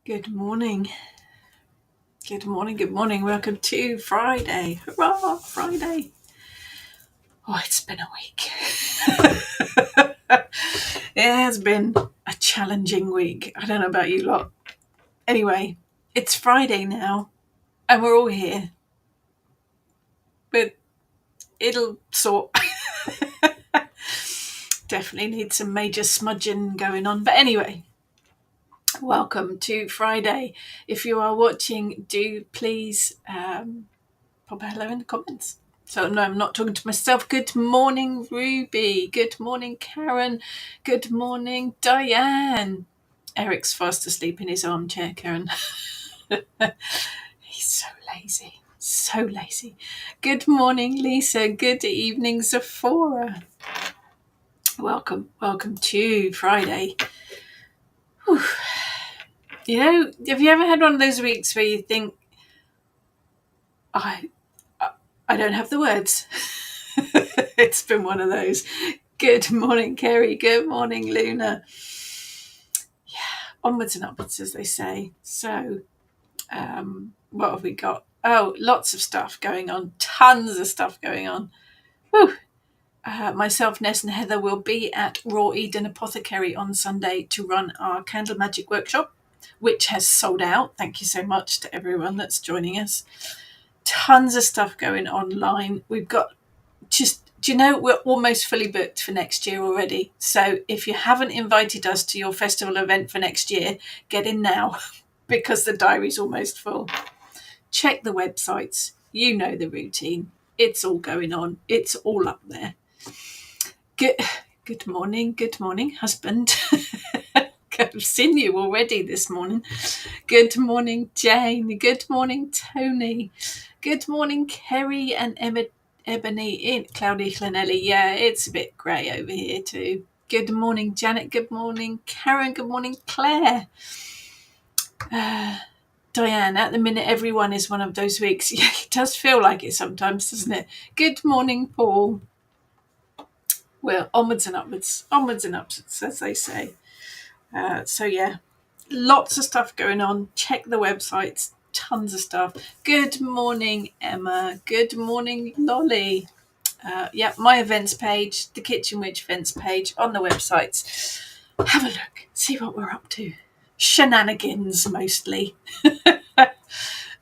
Good morning. Good morning. Good morning. Welcome to Friday. Hurrah, Friday. Oh, it's been a week. It has been a challenging week. I don't know about you lot. Anyway, it's Friday now and we're all here. But it'll sort. Definitely need some major smudging going on. But anyway, welcome to Friday. If you are watching, do please pop a hello in the comments. So, no, I'm not talking to myself. Good morning, Ruby. Good morning, Karen. Good morning, Diane. Eric's fast asleep in his armchair, Karen. He's so lazy. So lazy. Good morning, Lisa. Good evening, Zephora. Welcome to Friday. Whew. You know, have you ever had one of those weeks where you think, I don't have the words? It's been one of those. Good morning, Kerry. Good morning, Luna. Yeah, onwards and upwards, as they say. So, what have we got? Oh, lots of stuff going on. Tons of stuff going on. Whew. Myself, Ness and Heather will be at Raw Eden Apothecary on Sunday to run our Candle Magic workshop, which has sold out. Thank you so much to everyone that's joining us. Tons of stuff going online. We've got do you know, we're almost fully booked for next year already. So if you haven't invited us to your festival event for next year, get in now because the diary's almost full. Check the websites. You know the routine. It's all going on. It's all up there. Good morning, husband. I've seen you already this morning. Good morning, Jane. Good morning, Tony. Good morning, Kerry and Ebony in Cloudy Clanelli. Yeah, it's a bit grey over here too. Good morning, Janet. Good morning, Karen. Good morning, Claire. Diane, at the minute, everyone is one of those weeks. Yeah, it does feel like it sometimes, doesn't it? Good morning, Paul. Well, onwards and upwards, as they say. So yeah, lots of stuff going on. Check the websites, tons of stuff. Good morning, Emma. Good morning, Lolly. My events page, the Kitchen Witch events page on the websites. Have a look, see what we're up to. Shenanigans mostly.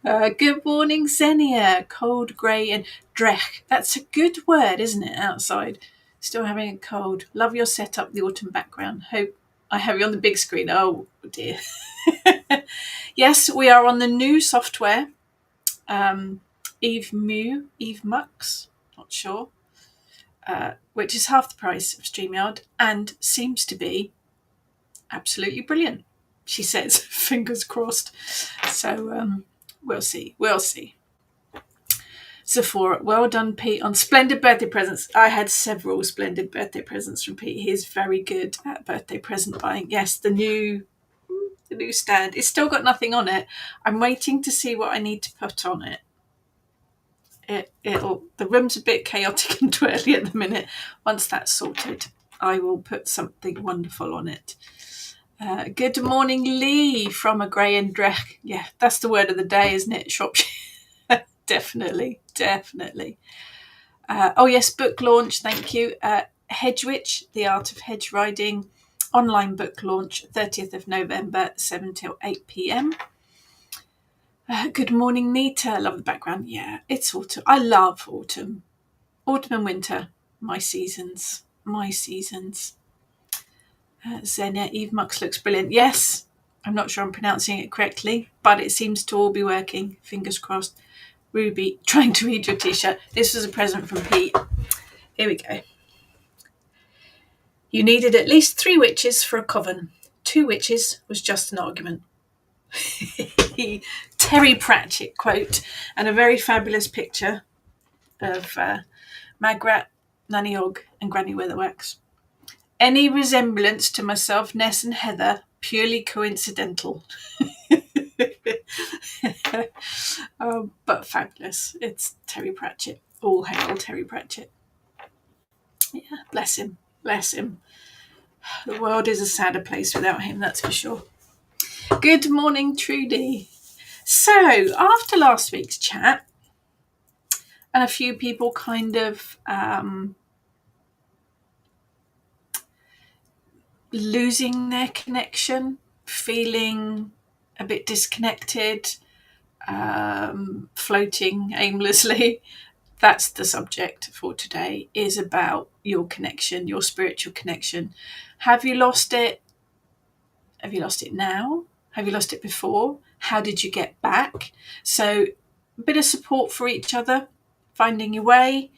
Good morning, Xenia. Cold, grey, and drech. That's a good word, isn't it? Outside, still having a cold. Love your setup, the autumn background. Hope I have you on the big screen. Oh dear. Yes, we are on the new software. Eve Mux, not sure, which is half the price of StreamYard and seems to be absolutely brilliant, she says. Fingers crossed. So we'll see. Sephora, well done, Pete, on splendid birthday presents. I had several splendid birthday presents from Pete. He's very good at birthday present buying. Yes, the new stand. It's still got nothing on it. I'm waiting to see what I need to put on it. The room's a bit chaotic and twirly at the minute. Once that's sorted, I will put something wonderful on it. Good morning, Lee, from a grey and drech. Yeah, that's the word of the day, isn't it? Shropshire. Definitely. Oh yes, book launch. Thank you. Hedge Witch, The Art of Hedge Riding, online book launch, 30th of November, 7 till 8 p.m. Good morning, Nita. Love the background. Yeah, it's autumn. I love autumn. Autumn and winter, my seasons. Xenia, Eve Mux looks brilliant. Yes, I'm not sure I'm pronouncing it correctly, but it seems to all be working. Fingers crossed. Ruby, trying to read your t-shirt. This was a present from Pete. Here we go. You needed at least 3 witches for a coven. 2 witches was just an argument. Terry Pratchett quote, and a very fabulous picture of Magrat, Nanny Og, and Granny Weatherwax. Any resemblance to myself, Ness, and Heather purely coincidental. But fabulous. It's Terry Pratchett. All hail Terry Pratchett. Yeah, bless him. The world is a sadder place without him, that's for sure. Good morning, Trudy. So, after last week's chat, and a few people kind of losing their connection, feeling a bit disconnected, floating aimlessly, that's the subject for today, is about your connection, your spiritual connection. Have you lost it? Have you lost it now? Have you lost it before? How did you get back? So, a bit of support for each other, finding your way.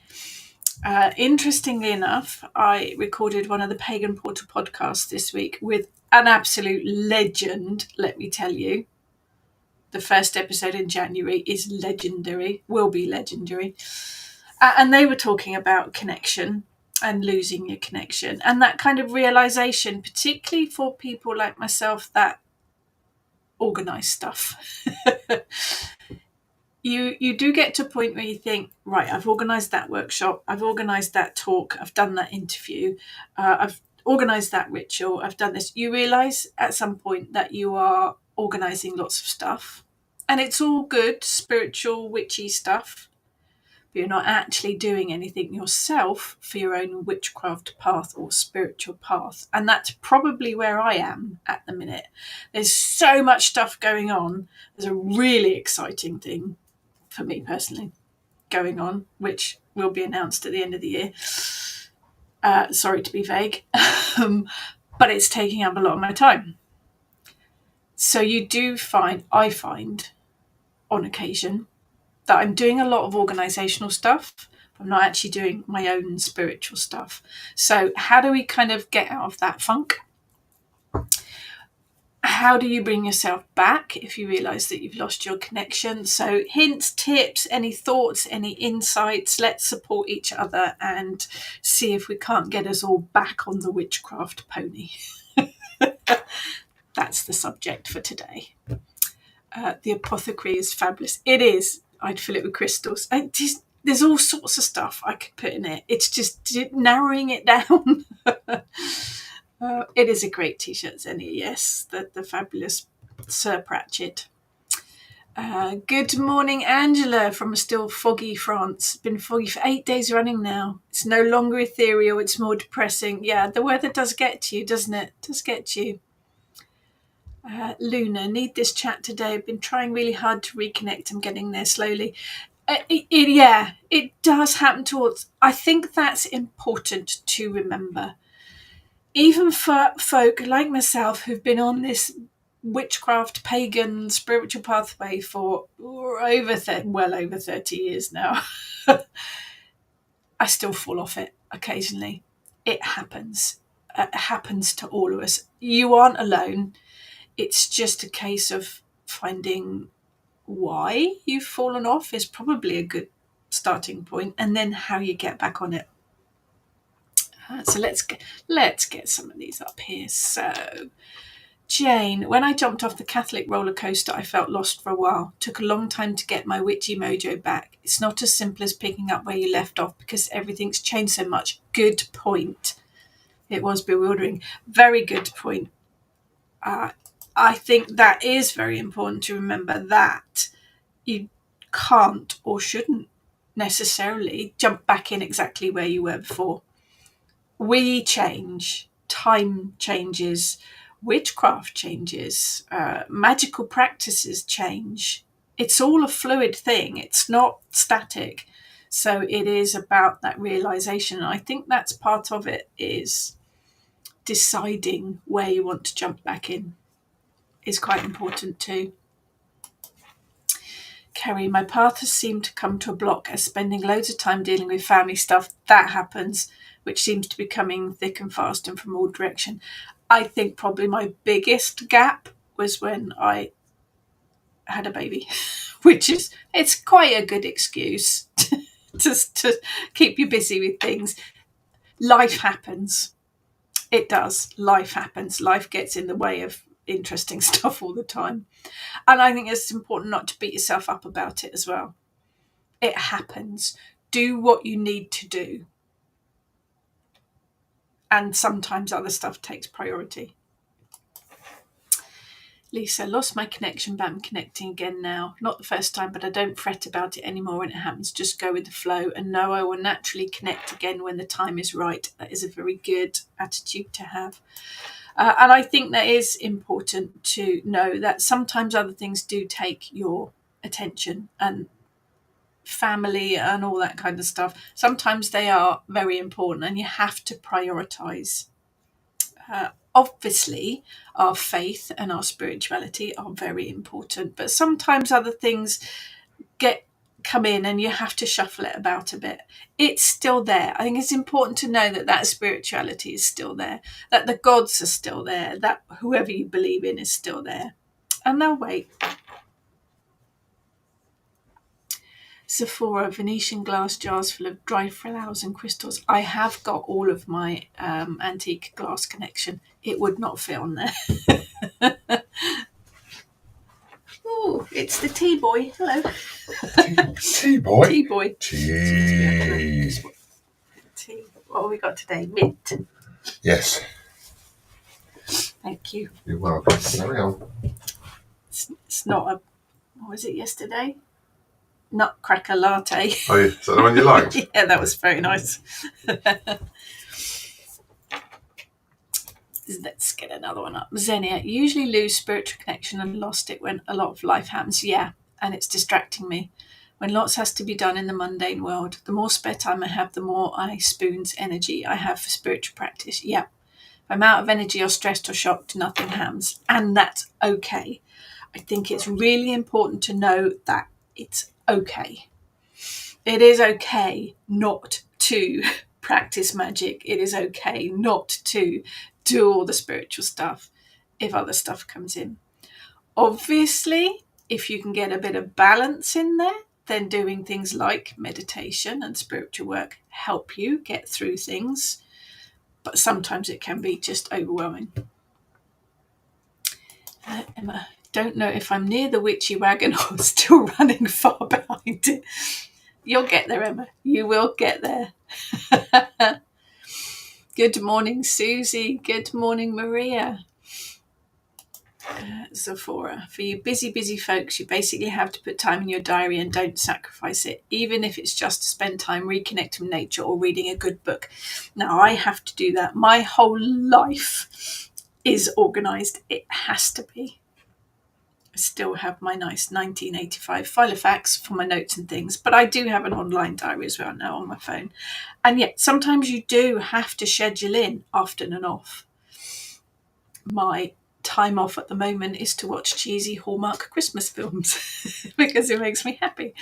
Interestingly enough, I recorded one of the Pagan Portal podcasts this week with an absolute legend, let me tell you. The first episode in January is legendary, will be legendary. And they were talking about connection and losing your connection and that kind of realization, particularly for people like myself that organize stuff. You do get to a point where you think, right, I've organised that workshop, I've organised that talk, I've done that interview, I've organised that ritual, I've done this. You realise at some point that you are organising lots of stuff, and it's all good, spiritual, witchy stuff, but you're not actually doing anything yourself for your own witchcraft path or spiritual path. And that's probably where I am at the minute. There's so much stuff going on. There's a really exciting thing for me personally going on, which will be announced at the end of the year. Sorry to be vague, but it's taking up a lot of my time. So I find on occasion that I'm doing a lot of organisational stuff. I'm not actually doing my own spiritual stuff. So how do we kind of get out of that funk? How do you bring yourself back if you realise that you've lost your connection? So hints, tips, any thoughts, any insights, let's support each other and see if we can't get us all back on the witchcraft pony. That's the subject for today. The apothecary is fabulous. It is. I'd fill it with crystals. There's all sorts of stuff I could put in it. It's just narrowing it down. It is a great t-shirt, Zenny. Yes, the fabulous Sir Pratchett. Good morning, Angela, from a still foggy France. Been foggy for 8 days running now. It's no longer ethereal, it's more depressing. Yeah, the weather does get to you, doesn't it? It does get to you. Luna, need this chat today. I've been trying really hard to reconnect. I'm getting there slowly. It does happen towards. I think that's important to remember. Even for folk like myself who've been on this witchcraft, pagan, spiritual pathway for over 30 years now, I still fall off it occasionally. It happens. It happens to all of us. You aren't alone. It's just a case of finding why you've fallen off is probably a good starting point, and then how you get back on it. So let's get some of these up here. So Jane, when I jumped off the Catholic roller coaster, I felt lost for a while. Took a long time to get my witchy mojo back. It's not as simple as picking up where you left off because everything's changed so much. Good point. It was bewildering. Very good point. I think that is very important to remember, that you can't or shouldn't necessarily jump back in exactly where you were before. We change, time changes, witchcraft changes, magical practices change. It's all a fluid thing. It's not static. So it is about that realization. And I think that's part of it, is deciding where you want to jump back in is quite important too. Kerry, my path has seemed to come to a block as spending loads of time dealing with family stuff, that happens, which seems to be coming thick and fast and from all direction. I think probably my biggest gap was when I had a baby, which is, it's quite a good excuse to keep you busy with things. Life happens. It does. Life happens. Life gets in the way of interesting stuff all the time. And I think it's important not to beat yourself up about it as well. It happens. Do what you need to do. And sometimes other stuff takes priority. Lisa, lost my connection, but I'm connecting again now. Not the first time, but I don't fret about it anymore when it happens. Just go with the flow and know I will naturally connect again when the time is right. That is a very good attitude to have. And I think that is important to know that sometimes other things do take your attention, and family and all that kind of stuff. Sometimes they are very important and you have to prioritize. Obviously, our faith and our spirituality are very important, but sometimes other things come in and you have to shuffle it about a bit. It's still there. I think it's important to know that spirituality is still there, that the gods are still there, that whoever you believe in is still there, and they'll wait. Sephora, Venetian glass jars full of dried flowers and crystals. I have got all of my antique glass collection. It would not fit on there. Oh, it's the tea boy. Hello. Tea boy? Tea boy. Tea. Tea. What have we got today? Mint. Yes. Thank you. You're welcome. Carry on. It's not a... What was it yesterday? Nutcracker latte. Oh, is that the one you liked? Yeah, that was very nice. Let's get another one up. Xenia, usually lose spiritual connection and lost it when a lot of life happens. Yeah, and it's distracting me. When lots has to be done in the mundane world, the more spare time I have, the more spoons energy I have for spiritual practice. Yeah. If I'm out of energy or stressed or shocked, nothing happens. And that's okay. I think it's really important to know that it's okay. It is okay not to practice magic. It is okay not to do all the spiritual stuff if other stuff comes in. Obviously, if you can get a bit of balance in there, then doing things like meditation and spiritual work help you get through things. But sometimes it can be just overwhelming. Emma, don't know if I'm near the witchy wagon or still running far behind it. You'll get there, Emma. You will get there. Good morning, Susie. Good morning, Maria. Sephora, for you busy folks, you basically have to put time in your diary and don't sacrifice it, even if it's just to spend time reconnecting with nature or reading a good book. Now, I have to do that. My whole life is organised. It has to be. I still have my nice 1985 Filofax for my notes and things, but I do have an online diary as well now on my phone. And yet, sometimes you do have to schedule in often and off. My time off at the moment is to watch cheesy Hallmark Christmas films because it makes me happy.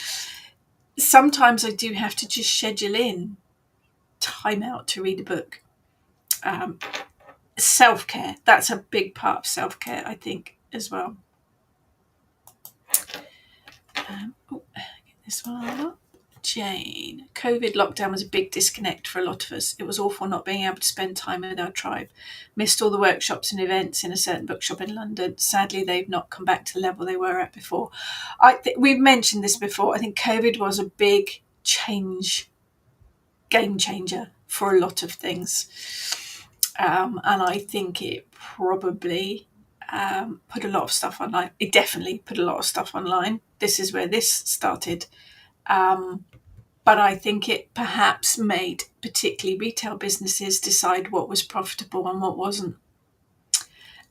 Sometimes I do have to just schedule in time out to read a book. Self-care, that's a big part of self-care, I think, as well. Get this one up. Jane, COVID lockdown was a big disconnect for a lot of us. It was awful not being able to spend time with our tribe. Missed all the workshops and events in a certain bookshop in London. Sadly, they've not come back to the level they were at before. We've mentioned this before. I think COVID was a big game changer for a lot of things. And I think it probably put a lot of stuff online. It definitely put a lot of stuff online. This is where this started. But I think it perhaps made particularly retail businesses decide what was profitable and what wasn't.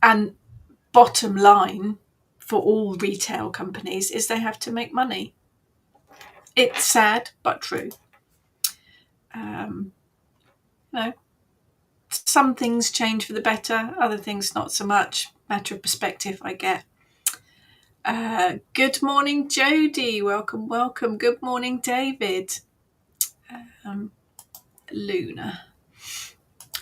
And bottom line for all retail companies is they have to make money. It's sad, but true. Some things change for the better, other things not so much. Matter of perspective, I get. Good morning, Jodie. Welcome. Good morning, David. Luna.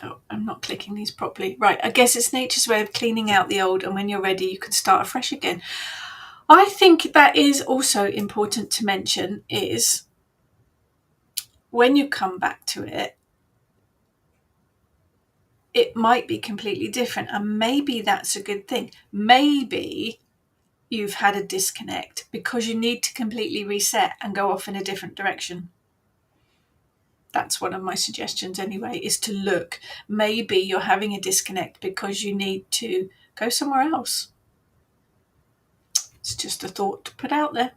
Oh, I'm not clicking these properly. Right, I guess it's nature's way of cleaning out the old, and when you're ready, you can start afresh again. I think that is also important to mention is when you come back to it, it might be completely different, and maybe that's a good thing. Maybe you've had a disconnect because you need to completely reset and go off in a different direction. That's one of my suggestions anyway, is to look. Maybe you're having a disconnect because you need to go somewhere else. just a thought to put out there.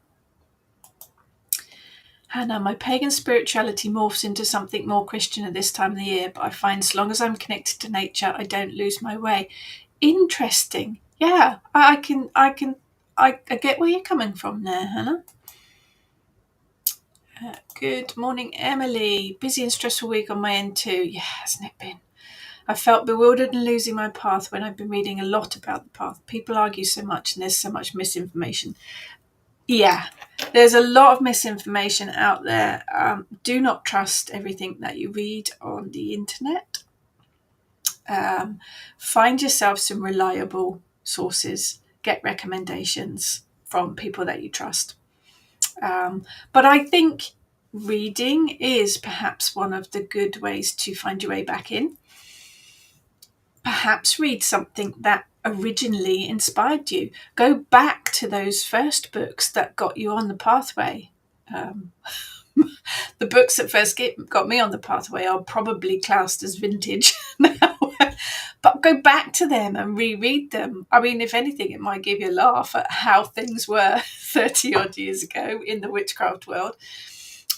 Hannah, my pagan spirituality morphs into something more Christian at this time of the year, but I find as long as I'm connected to nature, I don't lose my way. Interesting. Yeah, I get where you're coming from there, Hannah. Good morning, Emily. Busy and stressful week on my end too. Yeah, hasn't it been? I felt bewildered and losing my path when I've been reading a lot about the path. People argue so much and there's so much misinformation. Yeah, there's a lot of misinformation out there. Do not trust everything that you read on the internet. Find yourself some reliable sources. Get recommendations from people that you trust. But I think reading is perhaps one of the good ways to find your way back in. Perhaps read something that originally inspired you. Go back to those first books that got you on the pathway. The books that first got me on the pathway are probably classed as vintage now. But go back to them and reread them. I mean, if anything, it might give you a laugh at how things were 30 odd years ago in the witchcraft world.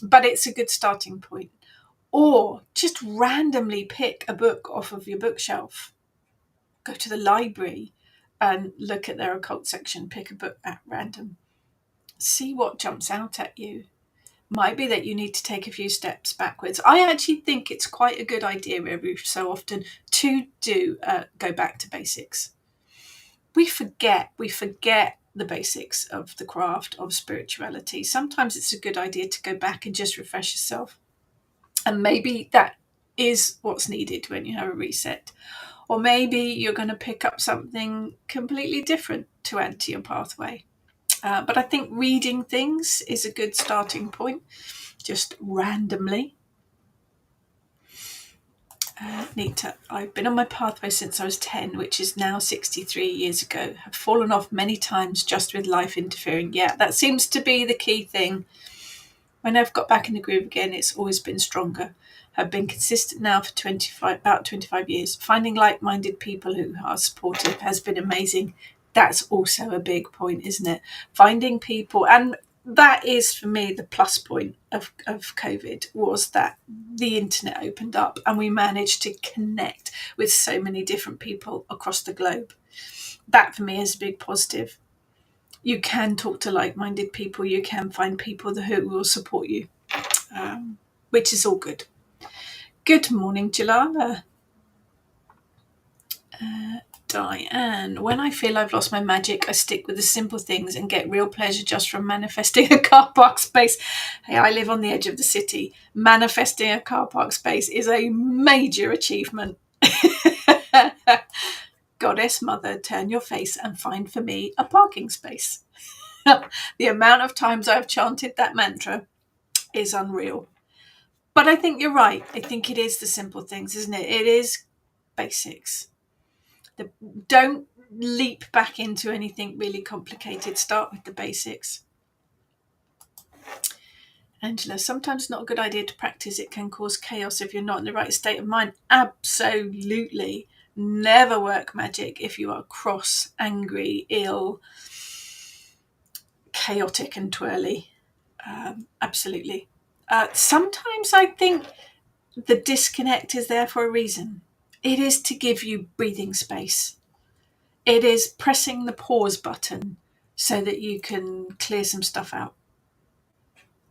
But it's a good starting point. Or just randomly pick a book off of your bookshelf. Go to the library and look at their occult section. Pick a book at random. See what jumps out at you. Might be that you need to take a few steps backwards. I actually think it's quite a good idea every so often to go back to basics. We forget the basics of the craft of spirituality. Sometimes it's a good idea to go back and just refresh yourself. And maybe that is what's needed when you have a reset. Or maybe you're going to pick up something completely different to add to your pathway. But I think reading things is a good starting point, just randomly. Nita, I've been on my pathway since I was 10, which is now 63 years ago. Have fallen off many times just with life interfering. Yeah, that seems to be the key thing. When I've got back in the groove again, it's always been stronger. I've been consistent now for about 25 years. Finding like-minded people who are supportive has been amazing. That's also a big point, isn't it? Finding people, and that is for me the plus point of COVID, was that the internet opened up and we managed to connect with so many different people across the globe. That for me is a big positive. You can talk to like-minded people, you can find people who will support you, which is all good. Good morning, Jalala. Diane, when I feel I've lost my magic, I stick with the simple things and get real pleasure just from manifesting a car park space. Hey, I live on the edge of the city. Manifesting a car park space is a major achievement. Goddess Mother, turn your face and find for me a parking space. The amount of times I've chanted that mantra is unreal. But I think you're right. I think it is the simple things, isn't it? It is basics. Don't leap back into anything really complicated. Start with the basics. Angela, sometimes not a good idea to practice. It can cause chaos if you're not in the right state of mind. Absolutely. Never work magic if you are cross, angry, ill, chaotic and twirly. Absolutely. Sometimes I think the disconnect is there for a reason. It is to give you breathing space. It is pressing the pause button so that you can clear some stuff out.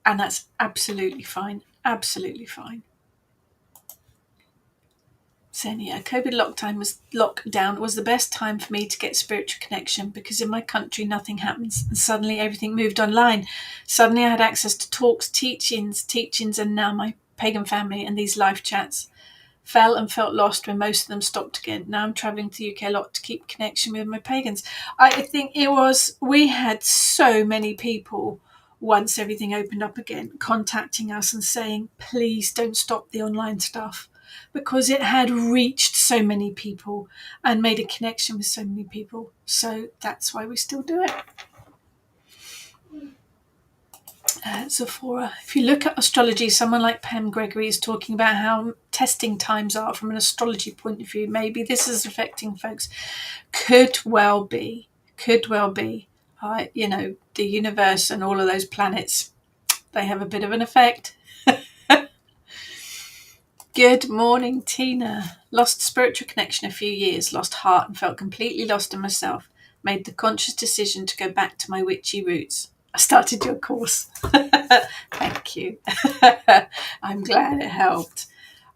And that's absolutely fine. Absolutely fine. Xenia, COVID lockdown was the best time for me to get spiritual connection because in my country nothing happens and suddenly everything moved online. Suddenly I had access to talks, teachings, and now my pagan family and these live chats. Fell and felt lost when most of them stopped again. Now I'm travelling to the UK a lot to keep connection with my pagans. I think we had so many people once everything opened up again contacting us and saying, please don't stop the online stuff, because it had reached so many people and made a connection with so many people. So that's why we still do it. Zephora, if you look at astrology, someone like Pam Gregory is talking about how testing times are from an astrology point of view. Maybe this is affecting folks. Could well be. The universe and all of those planets, they have a bit of an effect. Good morning, Tina. Lost spiritual connection a few years, lost heart and felt completely lost in myself. Made the conscious decision to go back to my witchy roots. I started your course. Thank you. I'm glad it helped.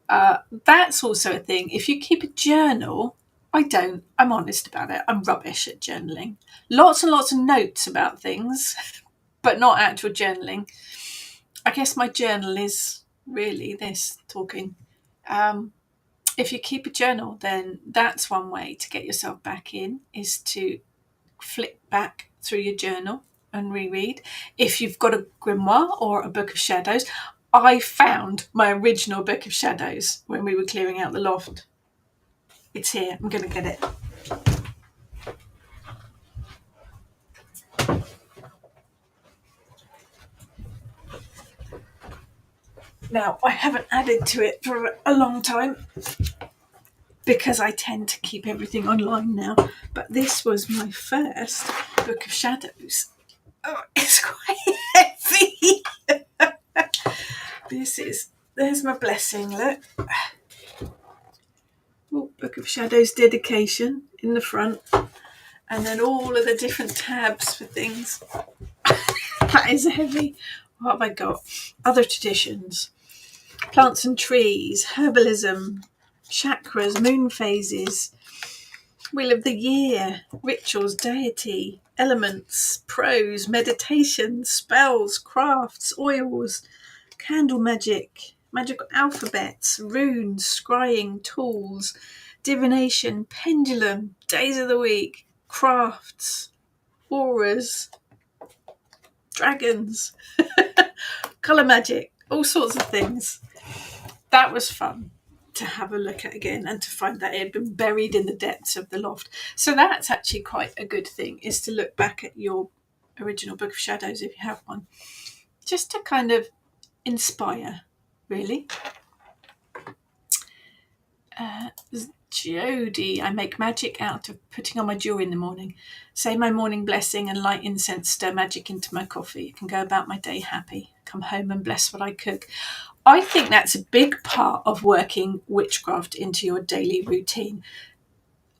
That's also a thing. If you keep a journal, I don't. I'm honest about it. I'm rubbish at journaling. Lots and lots of notes about things, but not actual journaling. I guess my journal is really this talking. If you keep a journal, then that's one way to get yourself back in, is to flip back through your journal and reread. If you've got a grimoire or a book of shadows, I found my original book of shadows when we were clearing out the loft. It's here. I'm going to get it. Now, I haven't added to it for a long time because I tend to keep everything online now. But this was my first book of shadows. Oh, it's quite heavy. There's my blessing, look. Oh, Book of Shadows dedication in the front. And then all of the different tabs for things. That is heavy. What have I got? Other traditions. Plants and trees, herbalism, chakras, moon phases, wheel of the year, rituals, deity, elements, prose, meditation, spells, crafts, oils, candle magic, magical alphabets, runes, scrying, tools, divination, pendulum, days of the week, crafts, auras, dragons, colour magic, all sorts of things. That was fun to have a look at again and to find that it had been buried in the depths of the loft. So that's actually quite a good thing, is to look back at your original Book of Shadows if you have one, just to kind of inspire, really. Jody, I make magic out of putting on my jewelry in the morning. Say my morning blessing and light incense, stir magic into my coffee. I can go about my day happy. Come home and bless what I cook. I think that's a big part of working witchcraft into your daily routine.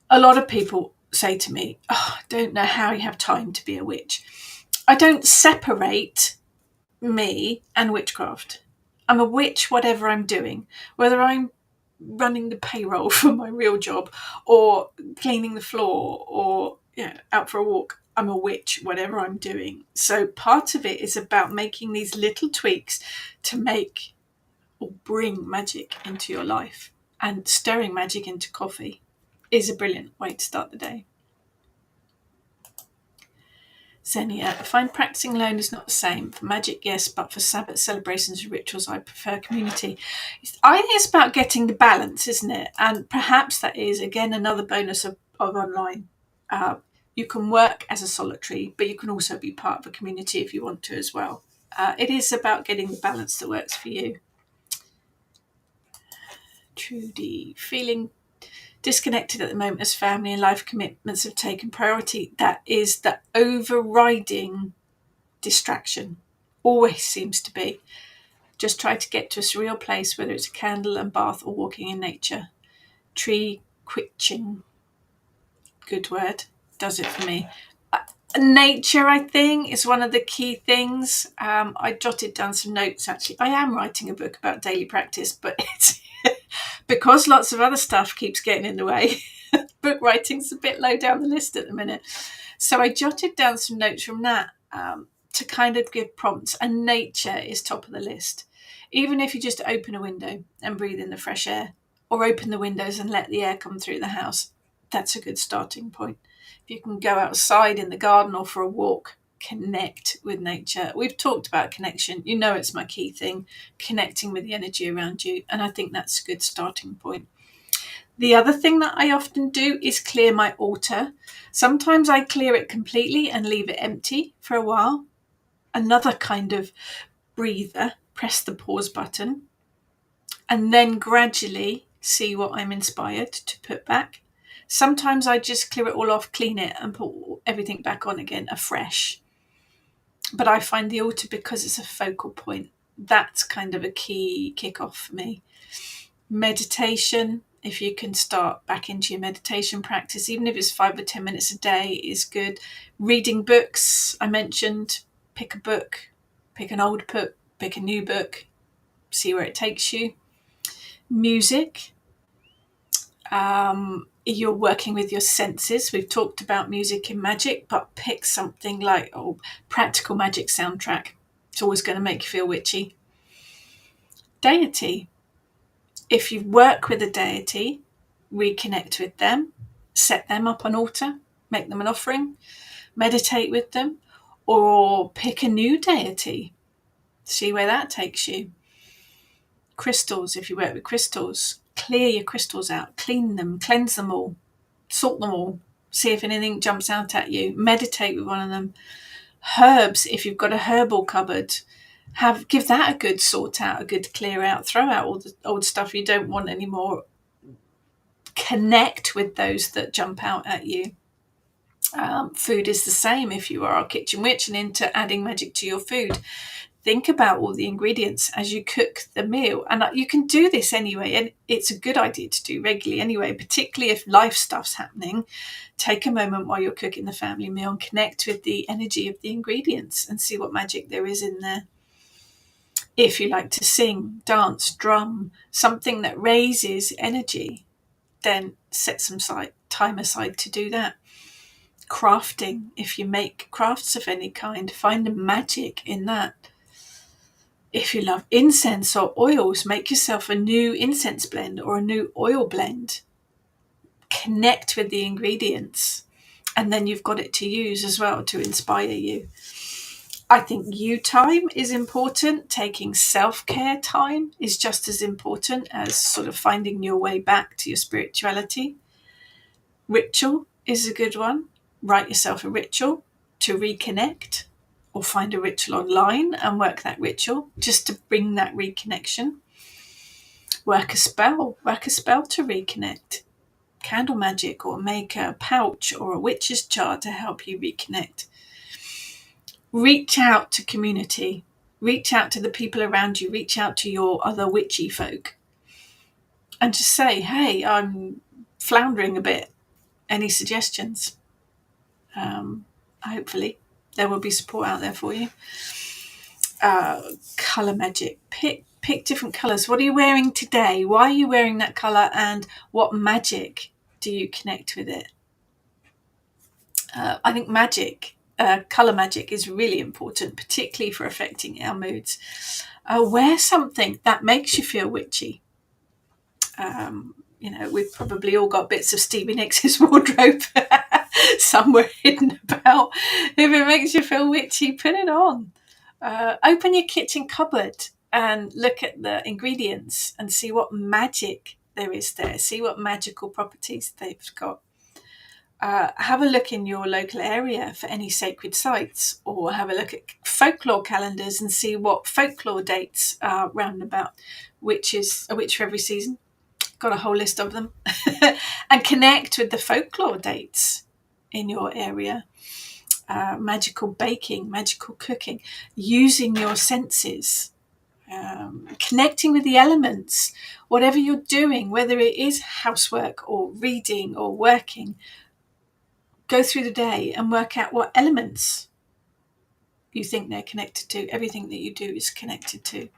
A lot of people say to me, I don't know how you have time to be a witch. I don't separate me and witchcraft. I'm a witch whatever I'm doing, whether I'm running the payroll for my real job or cleaning the floor or out for a walk. I'm a witch whatever I'm doing. So part of it is about making these little tweaks to make or bring magic into your life, and stirring magic into coffee is a brilliant way to start the day. Xenia, I find practicing alone is not the same. For magic, yes, but for Sabbath celebrations and rituals, I prefer community. I think it's about getting the balance, isn't it? And perhaps that is, again, another bonus of online. You can work as a solitary, but you can also be part of a community if you want to as well. It is about getting the balance that works for you. Trudy, feeling disconnected at the moment as family and life commitments have taken priority. That is the overriding distraction. Always seems to be. Just try to get to a surreal place, whether it's a candle and bath or walking in nature. Tree quitching, good word, does it for me. Nature, I think, is one of the key things. I jotted down some notes, actually. I am writing a book about daily practice, but it's because lots of other stuff keeps getting in the way. Book writing's a bit low down the list at the minute. So I jotted down some notes from that to kind of give prompts, and nature is top of the list. Even if you just open a window and breathe in the fresh air, or open the windows and let the air come through the house, that's a good starting point. If you can go outside in the garden or for a walk, connect with nature. We've talked about connection. You know it's my key thing, connecting with the energy around you, and I think that's a good starting point. The other thing that I often do is clear my altar. Sometimes I clear it completely and leave it empty for a while. Another kind of breather, press the pause button, and then gradually see what I'm inspired to put back. Sometimes I just clear it all off, clean it, and put everything back on again afresh. But I find the altar, because it's a focal point, that's kind of a key kick-off for me. Meditation, if you can start back into your meditation practice, even if it's 5 or 10 minutes a day, is good. Reading books, I mentioned, pick a book, pick an old book, pick a new book, see where it takes you. Music, you're working with your senses. We've talked about music and magic, but pick something like Practical Magic soundtrack. It's always going to make you feel witchy. Deity. If you work with a deity, reconnect with them, set them up an altar, make them an offering, meditate with them, or pick a new deity. See where that takes you. Crystals, if you work with crystals, clear your crystals out, clean them, cleanse them all, sort them all, see if anything jumps out at you. Meditate with one of them. Herbs, if you've got a herbal cupboard, give that a good sort out, a good clear out, throw out all the old stuff you don't want anymore. Connect with those that jump out at you. Food is the same. If you are a kitchen witch and into adding magic to your food, think about all the ingredients as you cook the meal. And you can do this anyway, and it's a good idea to do regularly anyway, particularly if life stuff's happening. Take a moment while you're cooking the family meal and connect with the energy of the ingredients and see what magic there is in there. If you like to sing, dance, drum, something that raises energy, then set some time aside to do that. Crafting, if you make crafts of any kind, find the magic in that. If you love incense or oils, make yourself a new incense blend or a new oil blend. Connect with the ingredients, and then you've got it to use as well to inspire you. I think you time is important. Taking self-care time is just as important as sort of finding your way back to your spirituality. Ritual is a good one. Write yourself a ritual to reconnect, or find a ritual online and work that ritual just to bring that reconnection. Work a spell to reconnect. Candle magic, or make a pouch or a witch's jar to help you reconnect. Reach out to community. Reach out to the people around you. Reach out to your other witchy folk. And just say, hey, I'm floundering a bit. Any suggestions? Hopefully there will be support out there for you. Colour magic. Pick different colours. What are you wearing today? Why are you wearing that colour? And what magic do you connect with it? I think magic, colour magic, is really important, particularly for affecting our moods. Wear something that makes you feel witchy. We've probably all got bits of Stevie Nicks' wardrobe somewhere hidden about. If it makes you feel witchy, put it on. Open your kitchen cupboard and look at the ingredients and see what magic there is there. See what magical properties they've got. Have a look in your local area for any sacred sites, or have a look at folklore calendars and see what folklore dates are round about, which is a witch for every season. Got a whole list of them. And connect with the folklore dates in your area. Magical baking, magical cooking, using your senses, connecting with the elements, whatever you're doing, whether it is housework or reading or working. Go through the day and work out what elements you think they're connected to. Everything that you do is connected to.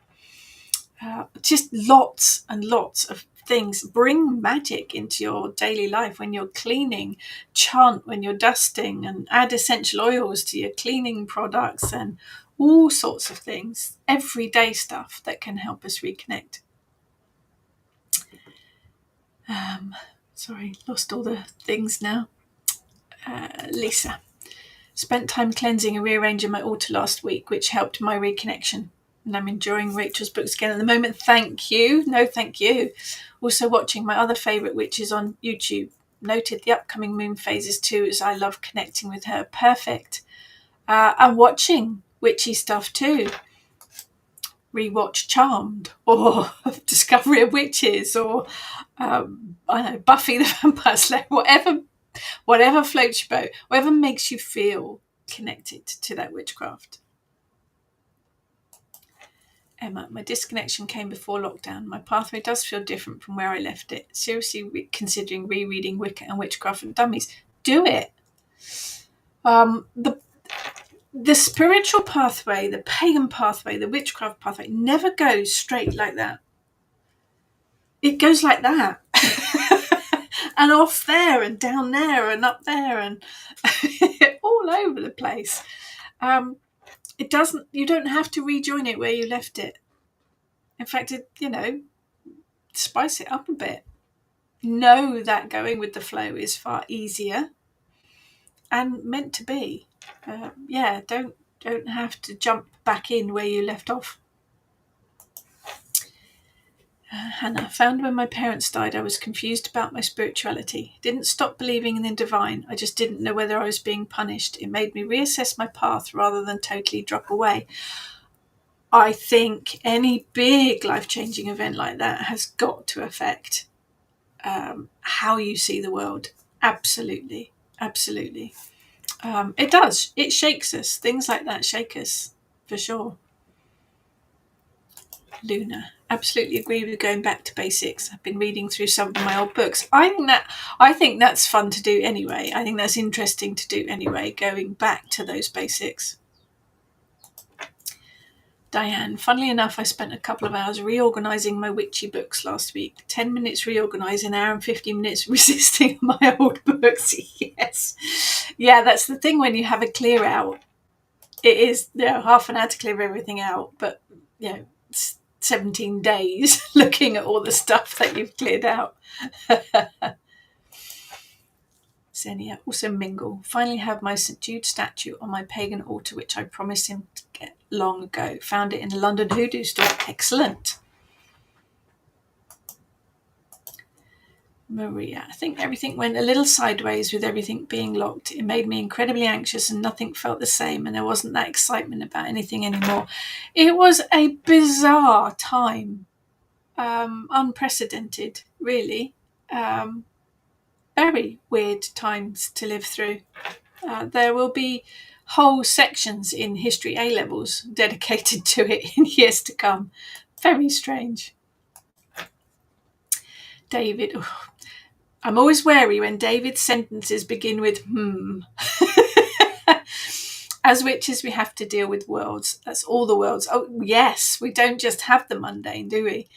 Just lots and lots of things. Bring magic into your daily life when you're cleaning. Chant when you're dusting, and add essential oils to your cleaning products and all sorts of things. Everyday stuff that can help us reconnect. Sorry, lost all the things now. Lisa. Spent time cleansing and rearranging my altar last week, which helped my reconnection. And I'm enjoying Rachel's books again at the moment. Thank you. No, thank you. Also watching my other favourite witches on YouTube. Noted the upcoming moon phases too, as I love connecting with her. Perfect. And watching witchy stuff too. rewatch Charmed or Discovery of Witches or I don't know, Buffy the Vampire Slayer, whatever floats your boat, whatever makes you feel connected to that witchcraft. Emma, my disconnection came before lockdown. My pathway does feel different from where I left it. Seriously considering rereading Wicca and Witchcraft and Dummies. Do it. The spiritual pathway, the pagan pathway, the witchcraft pathway never goes straight like that. It goes like that. And off there and down there and up there and all over the place. It doesn't, you don't have to rejoin it where you left it. In fact, spice it up a bit. Know that going with the flow is far easier and meant to be. Don't have to jump back in where you left off. Hannah, found when my parents died, I was confused about my spirituality. Didn't stop believing in the divine. I just didn't know whether I was being punished. It made me reassess my path rather than totally drop away. I think any big life-changing event like that has got to affect how you see the world. Absolutely. It does. It shakes us. Things like that shake us, for sure. Luna, absolutely agree with going back to basics. I've been reading through some of my old books. I think that's fun to do anyway. I think that's interesting to do anyway, going back to those basics. Diane, funnily enough, I spent a couple of hours reorganising my witchy books last week. 10 minutes reorganising, an hour and 15 minutes resisting my old books. Yes. Yeah, that's the thing when you have a clear out. It is half an hour to clear everything out, but 17 days looking at all the stuff that you've cleared out. Xenia, also mingle. Finally have my St. Jude statue on my pagan altar, which I promised him to get long ago. Found it in a London hoodoo store. Excellent. Maria, I think everything went a little sideways with everything being locked. It made me incredibly anxious and nothing felt the same, and there wasn't that excitement about anything anymore. It was a bizarre time. Unprecedented, really. Very weird times to live through. There will be whole sections in history A-levels dedicated to it in years to come. Very strange. David, I'm always wary when David's sentences begin with As witches, we have to deal with worlds. That's all the worlds. Oh, yes, we don't just have the mundane, do we?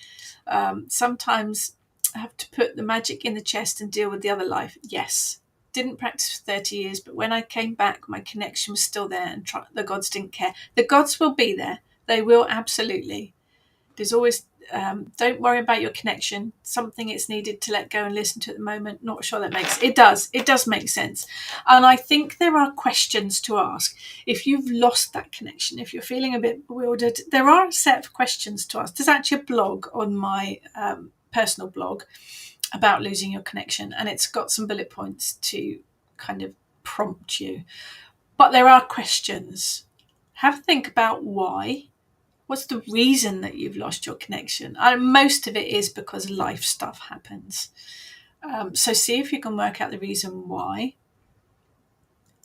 Sometimes I have to put the magic in the chest and deal with the other life. Yes. Didn't practice for 30 years, but when I came back, my connection was still there and the gods didn't care. The gods will be there. They will absolutely. There's always, don't worry about your connection. Something it's needed to let go and listen to at the moment. Not sure that makes, it does make sense. And I think there are questions to ask. If you've lost that connection, if you're feeling a bit bewildered, there are a set of questions to ask. There's actually a blog on my personal blog about losing your connection, and it's got some bullet points to kind of prompt you. But there are questions. Have a think about why. What's the reason that you've lost your connection? Most of it is because life stuff happens. So see if you can work out the reason why.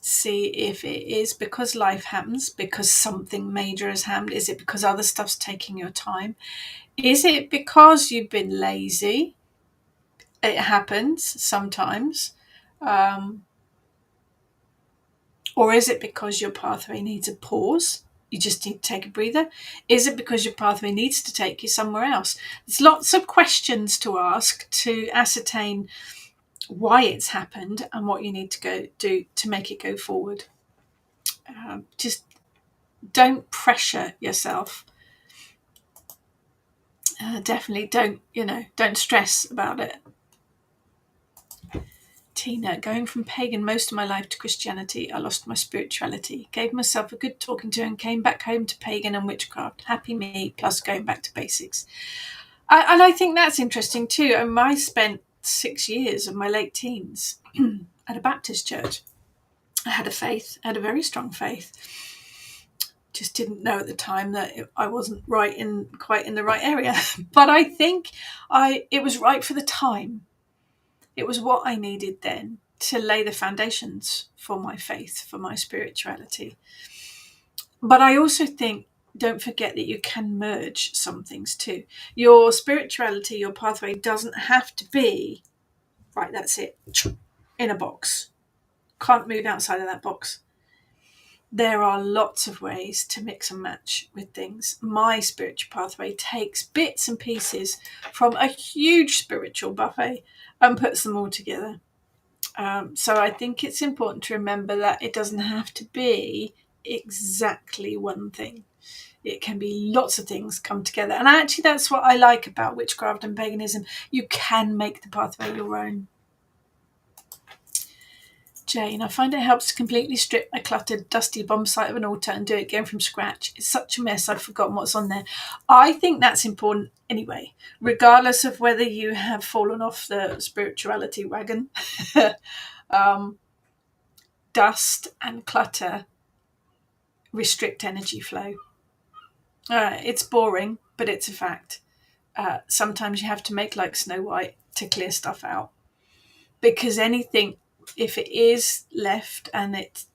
See if it is because life happens, because something major has happened. Is it because other stuff's taking your time? Is it because you've been lazy? It happens sometimes. Or is it because your pathway needs a pause? You just need to take a breather. Is it because your pathway needs to take you somewhere else? There's lots of questions to ask to ascertain why it's happened and what you need to go do to make it go forward. Just don't pressure yourself. Definitely don't stress about it. Tina, going from pagan most of my life to Christianity, I lost my spirituality. Gave myself a good talking to and came back home to pagan and witchcraft. Happy me, plus going back to basics. And I think that's interesting too. I spent 6 years of my late teens at a Baptist church. I had a very strong faith. just didn't know at the time that I wasn't quite in the right area. But I think it was right for the time. It was what I needed then to lay the foundations for my faith, for my spirituality. But I also think, don't forget that you can merge some things too. Your spirituality, your pathway doesn't have to be, right, that's it, in a box. Can't move outside of that box. There are lots of ways to mix and match with things. My spiritual pathway takes bits and pieces from a huge spiritual buffet and puts them all together. So I think it's important to remember that it doesn't have to be exactly one thing. It can be lots of things come together. And actually, that's what I like about witchcraft and paganism. You can make the pathway your own. Jane, I find it helps to completely strip a cluttered, dusty bomb site of an altar and do it again from scratch. It's such a mess, I've forgotten what's on there. I think that's important anyway, regardless of whether you have fallen off the spirituality wagon. Dust and clutter restrict energy flow. It's boring, but it's a fact. Sometimes you have to make like Snow White to clear stuff out. Because anything, if it is left and it's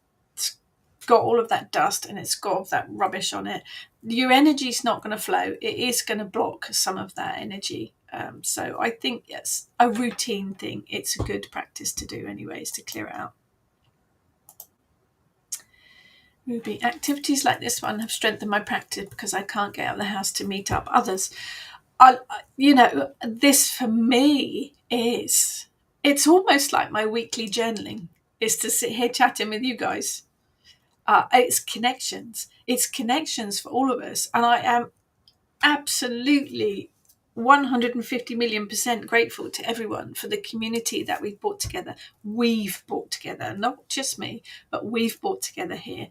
got all of that dust and it's got all of that rubbish on it, your energy's not going to flow. It is going to block some of that energy. So I think it's a routine thing. It's a good practice to do anyways, to clear it out. Ruby, activities like this one have strengthened my practice because I can't get out of the house to meet up others. This for me it's almost like my weekly journaling is to sit here chatting with you guys. It's connections. It's connections for all of us. And I am absolutely 150 million% grateful to everyone for the community that we've brought together. We've brought together, not just me, but we've brought together here.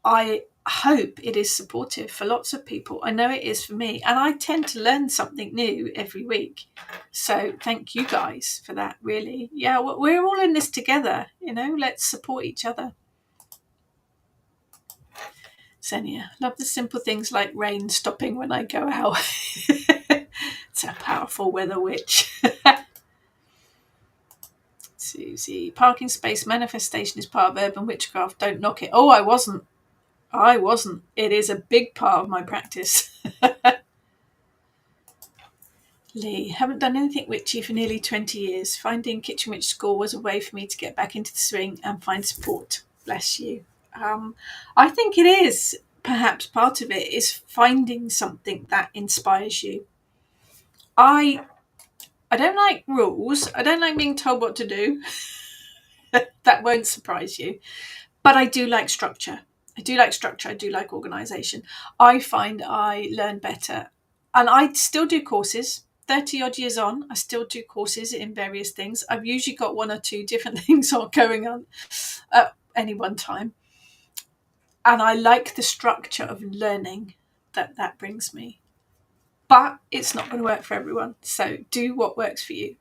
I hope it is supportive for lots of people. I know it is for me, and I tend to learn something new every week. So thank you guys for that, really. Yeah, we're all in this together, let's support each other. Xenia, love the simple things like rain stopping when I go out. It's a powerful weather witch. Susie, parking space manifestation is part of urban witchcraft. Don't knock it. Oh, I wasn't. It is a big part of my practice. Lee, haven't done anything witchy for nearly 20 years. Finding Kitchen Witch School was a way for me to get back into the swing and find support. Bless you. I think it is, perhaps part of it is finding something that inspires you. I don't like rules. I don't like being told what to do. That won't surprise you. But I do like structure. I do like organisation. I find I learn better. And I still do courses. 30 odd years on, I still do courses in various things. I've usually got one or two different things going on at any one time. And I like the structure of learning that brings me. But it's not going to work for everyone. So do what works for you.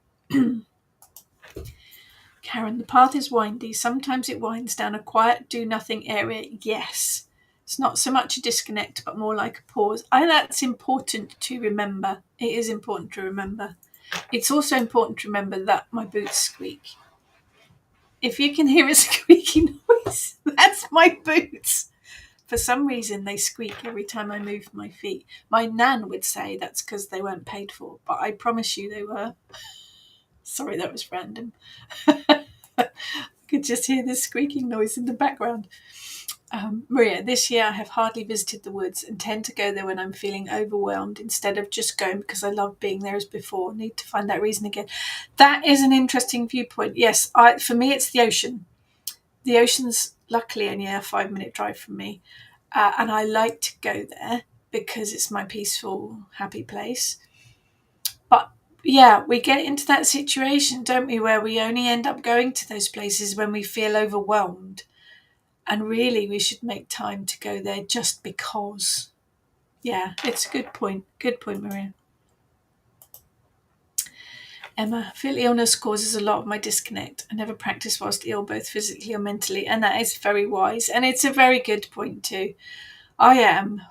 Karen, the path is windy. Sometimes it winds down a quiet, do-nothing area. Yes. It's not so much a disconnect, but more like a pause. That's important to remember. It is important to remember. It's also important to remember that my boots squeak. If you can hear a squeaky noise, that's my boots. For some reason, they squeak every time I move my feet. My nan would say that's because they weren't paid for, but I promise you they were. Sorry, that was random. I could just hear this squeaking noise in the background. Maria, this year I have hardly visited the woods and tend to go there when I'm feeling overwhelmed instead of just going because I love being there as before. Need to find that reason again. That is an interesting viewpoint. Yes, for me it's the ocean. The ocean's luckily only a 5-minute drive from me, and I like to go there because it's my peaceful, happy place. But yeah, we get into that situation, don't we, where we only end up going to those places when we feel overwhelmed. And really, we should make time to go there just because. Yeah, it's a good point. Good point, Maria. Emma, I feel illness causes a lot of my disconnect. I never practice whilst ill, both physically or mentally, and that is very wise. And it's a very good point too. I am,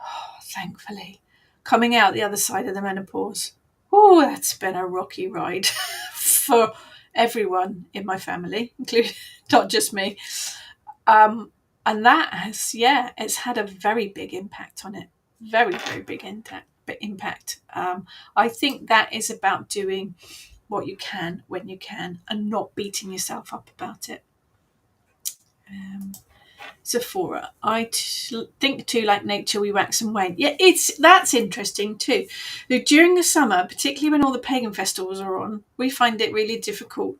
thankfully, coming out the other side of the menopause. Oh, that's been a rocky ride for everyone in my family, including not just me. And that has, it's had a very big impact on it. Very, very big impact. I think that is about doing what you can when you can and not beating yourself up about it. Sephora. Think too, like nature, we wax and wane. Yeah, that's interesting too. During the summer, particularly when all the pagan festivals are on, we find it really difficult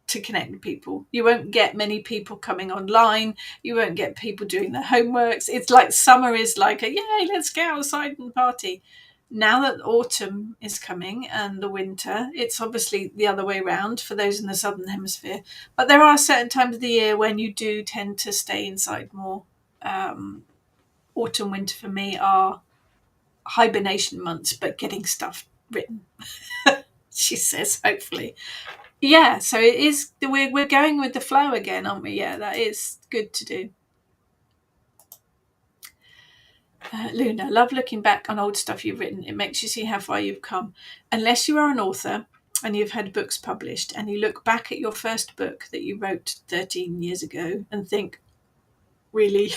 to connect with people. You won't get many people coming online. You won't get people doing their homeworks. It's like summer is like a yay, let's get outside and party. Now that autumn is coming and the winter, it's obviously the other way around for those in the southern hemisphere. But there are certain times of the year when you do tend to stay inside more. Autumn, winter for me are hibernation months, but getting stuff written. She says, hopefully. Yeah, so it is. We're going with the flow again, aren't we? Yeah, that is good to do. Luna, love looking back on old stuff you've written. It makes you see how far you've come. Unless you are an author and you've had books published and you look back at your first book that you wrote 13 years ago and think, really?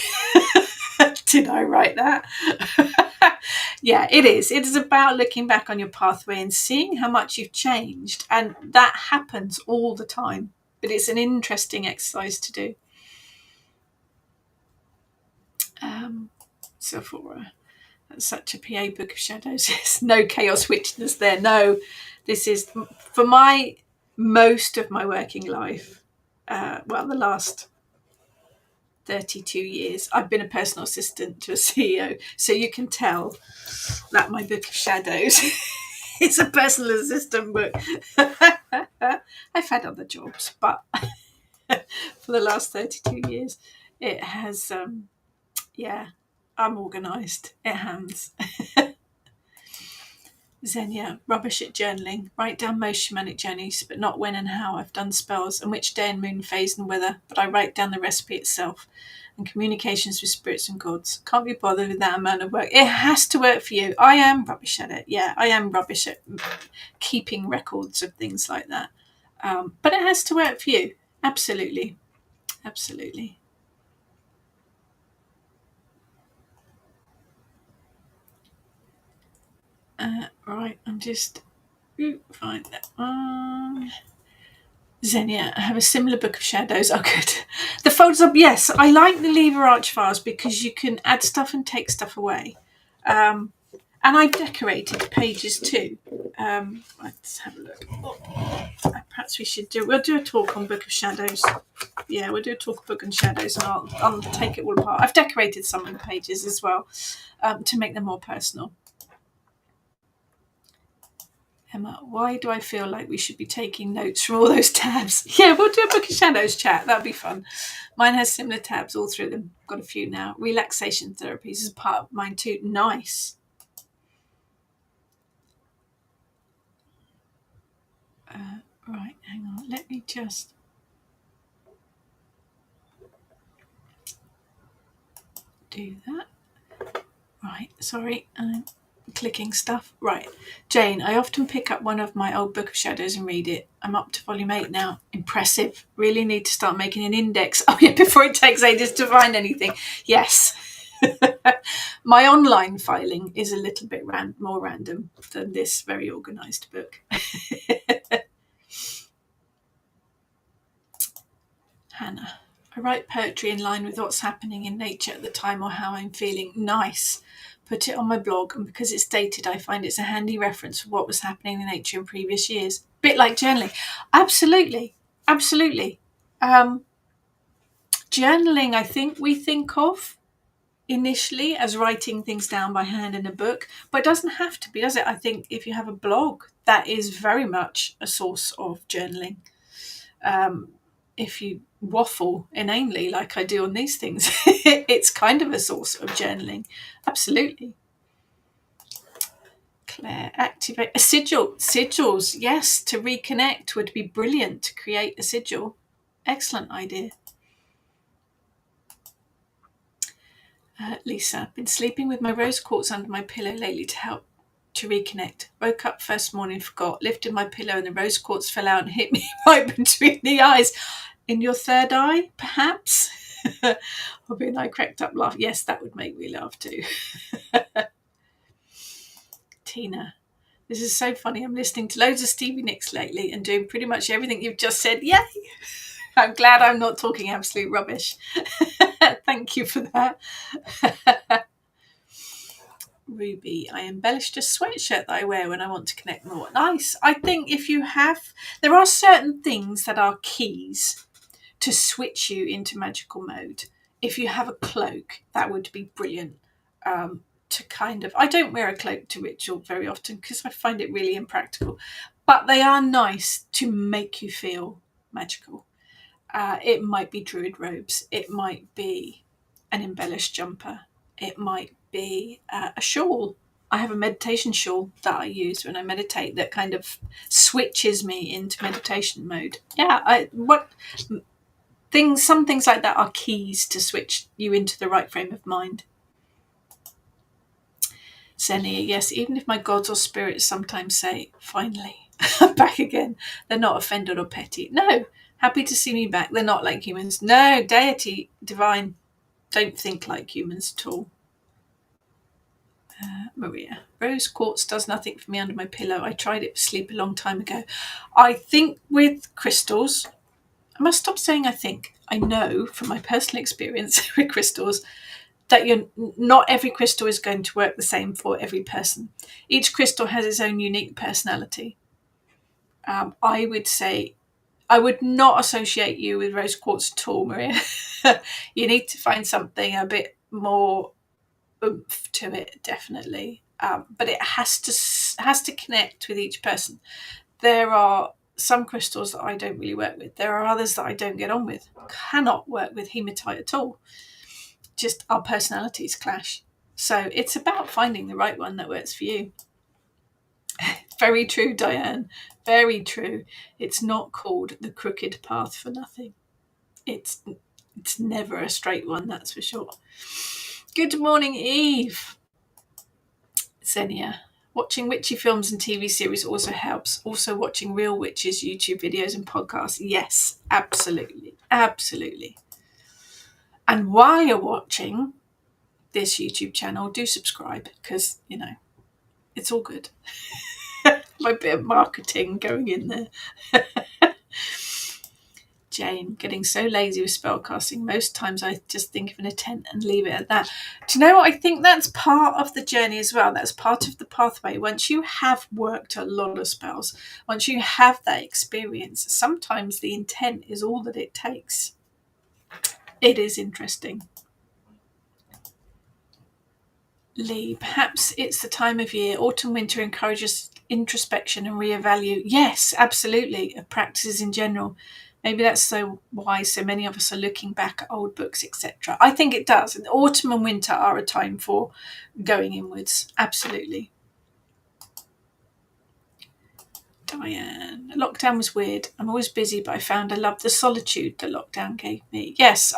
Did I write that? Yeah, it is. It is about looking back on your pathway and seeing how much you've changed. And that happens all the time. But it's an interesting exercise to do. Sephora. That's such a PA book of shadows. There's no chaos witness there. No, this is for most of my working life. The last 32 years, I've been a personal assistant to a CEO. So you can tell that my book of shadows is a personal assistant book. I've had other jobs, but for the last 32 years, it has, I'm organised. It hands. Xenia, rubbish at journaling. Write down most shamanic journeys, but not when and how. I've done spells and which day and moon phase and weather, but I write down the recipe itself and communications with spirits and gods. Can't be bothered with that amount of work. It has to work for you. I am rubbish at it. Yeah, I am rubbish at keeping records of things like that. But it has to work for you. Absolutely. Absolutely. Right, I'm just find that one. Xenia, I have a similar book of shadows. Oh, good. The folders up. Yes, I like the lever arch files because you can add stuff and take stuff away. And I've decorated pages too. Let's have a look. Perhaps we'll do a talk on Book of Shadows. Yeah, we'll do a talk on Book of Shadows and I'll take it all apart. I've decorated some of the pages as well to make them more personal. Emma, why do I feel like we should be taking notes from all those tabs? Yeah, we'll do a Book of Shadows chat. That'd be fun. Mine has similar tabs all through them. Got a few now. Relaxation therapies is part of mine too. Nice. Right, hang on. Let me just... do that. Right, sorry. I'm clicking stuff. Right. Jane, I often pick up one of my old Book of Shadows and read it. I'm up to volume 8 now. Impressive. Really need to start making an index. Oh yeah, before it takes ages to find anything. Yes. My online filing is a little bit more random than this very organised book. Hannah, I write poetry in line with what's happening in nature at the time or how I'm feeling. Nice. Put it on my blog, and because it's dated, I find it's a handy reference for what was happening in nature in previous years. Bit like journaling. Absolutely. Absolutely. Journaling, I think we think of initially as writing things down by hand in a book, but it doesn't have to be, does it? I think if you have a blog, that is very much a source of journaling. If you waffle inanely like I do on these things, it's kind of a source of journaling. Absolutely. Claire, activate a sigil. Sigils, yes, to reconnect would be brilliant to create a sigil. Excellent idea. Lisa, been sleeping with my rose quartz under my pillow lately to help to reconnect. Woke up first morning, forgot, lifted my pillow and the rose quartz fell out and hit me right between the eyes. In your third eye, perhaps? Bobby and I cracked up laughing. Yes, that would make me laugh too. Tina, this is so funny. I'm listening to loads of Stevie Nicks lately and doing pretty much everything you've just said. Yay! I'm glad I'm not talking absolute rubbish. Thank you for that. Ruby, I embellished a sweatshirt that I wear when I want to connect more. Nice. I think there are certain things that are keys to switch you into magical mode. If you have a cloak, that would be brilliant. I don't wear a cloak to ritual very often because I find it really impractical, but they are nice to make you feel magical. It might be druid robes. It might be an embellished jumper. It might be a shawl. I have a meditation shawl that I use when I meditate that kind of switches me into meditation mode. Yeah, some things like that are keys to switch you into the right frame of mind. Xenia, yes, even if my gods or spirits sometimes say, finally, I'm back again, they're not offended or petty. No, happy to see me back. They're not like humans. No, deity, divine, don't think like humans at all. Maria, rose quartz does nothing for me under my pillow. I tried it for sleep a long time ago. I think with crystals, I must stop saying I think. I know from my personal experience with crystals that not every crystal is going to work the same for every person. Each crystal has its own unique personality. I would say I would not associate you with rose quartz at all, Maria. You need to find something a bit more oomph to it, definitely. But it has to connect with each person. There are some crystals that I don't really work with. There are others that I don't get on with. Cannot work with hematite at all. Just our personalities clash. So it's about finding the right one that works for you. Very true, Diane. Very true. It's not called the crooked path for nothing. It's never a straight one, that's for sure. Good morning, Eve. Xenia. Watching witchy films and TV series also helps. Also watching real witches, YouTube videos and podcasts. Yes, absolutely. Absolutely. And while you're watching this YouTube channel, do subscribe because, it's all good. My bit of marketing going in there. Jane, getting so lazy with spellcasting. Most times I just think of an intent and leave it at that. Do you know what? I think that's part of the journey as well. That's part of the pathway. Once you have worked a lot of spells, once you have that experience, sometimes the intent is all that it takes. It is interesting. Lee, perhaps it's the time of year. Autumn, winter encourages introspection and reevaluate. Yes, absolutely. Practices in general. Maybe that's why so many of us are looking back at old books, etc. I think it does. And autumn and winter are a time for going inwards. Absolutely. Diane, lockdown was weird. I'm always busy, but I found I loved the solitude that lockdown gave me. Yes,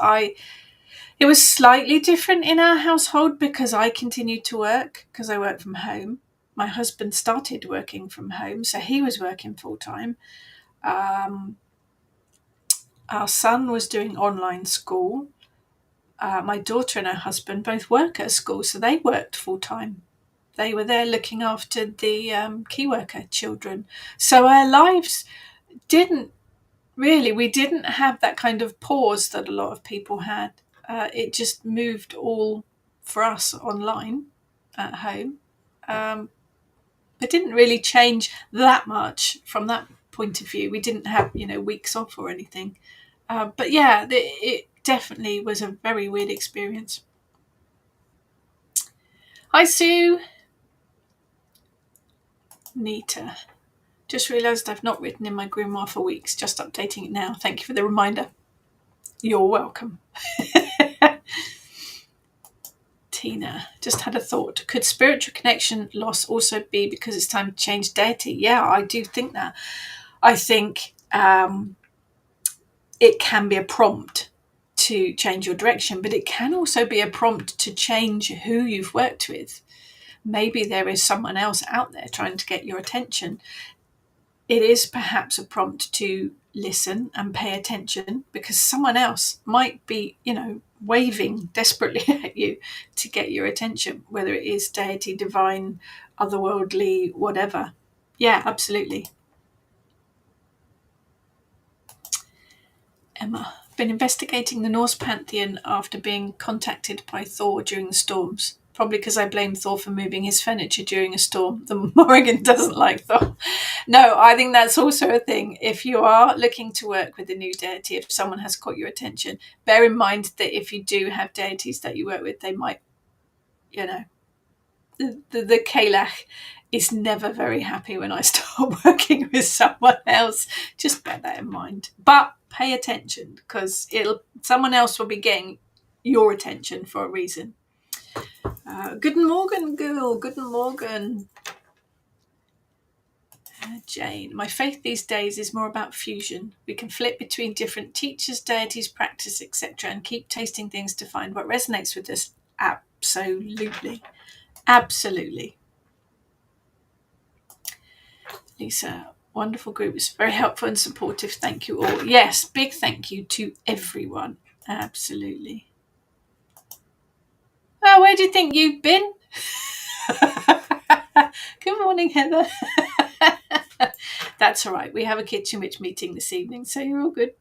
it was slightly different in our household because I continued to work because I work from home. My husband started working from home, so he was working full time. Our son was doing online school. My daughter and her husband both work at a school, so they worked full time. They were there looking after the key worker children. So our lives we didn't have that kind of pause that a lot of people had. It just moved all for us online at home. It didn't really change that much from that point of view. We didn't have, weeks off or anything. But yeah, it definitely was a very weird experience. Hi, Sue. Nita. Just realised I've not written in my grimoire for weeks. Just updating it now. Thank you for the reminder. You're welcome. Tina, just had a thought. Could spiritual connection loss also be because it's time to change deity? Yeah, I do think that. I think it can be a prompt to change your direction, but it can also be a prompt to change who you've worked with. Maybe there is someone else out there trying to get your attention. It is perhaps a prompt to listen and pay attention, because someone else might be, waving desperately at you to get your attention, whether it is deity, divine, otherworldly, whatever. Yeah, absolutely. Emma, been investigating the Norse pantheon after being contacted by Thor during the storms. Probably because I blame Thor for moving his furniture during a storm. The Morrigan doesn't like Thor. No, I think that's also a thing. If you are looking to work with a new deity, if someone has caught your attention, bear in mind that if you do have deities that you work with, they might, the Kalach is never very happy when I start working with someone else. Just bear that in mind. But pay attention, because someone else will be getting your attention for a reason. Guten Morgen, girl. Guten Morgen. Jane, my faith these days is more about fusion. We can flip between different teachers, deities, practice, etc., and keep tasting things to find what resonates with us. Absolutely. Absolutely. Lisa, wonderful group. It's very helpful and supportive. Thank you all. Yes, big thank you to everyone. Absolutely. Oh, where do you think you've been? Good morning, Heather. That's all right. We have a kitchen witch meeting this evening, so you're all good.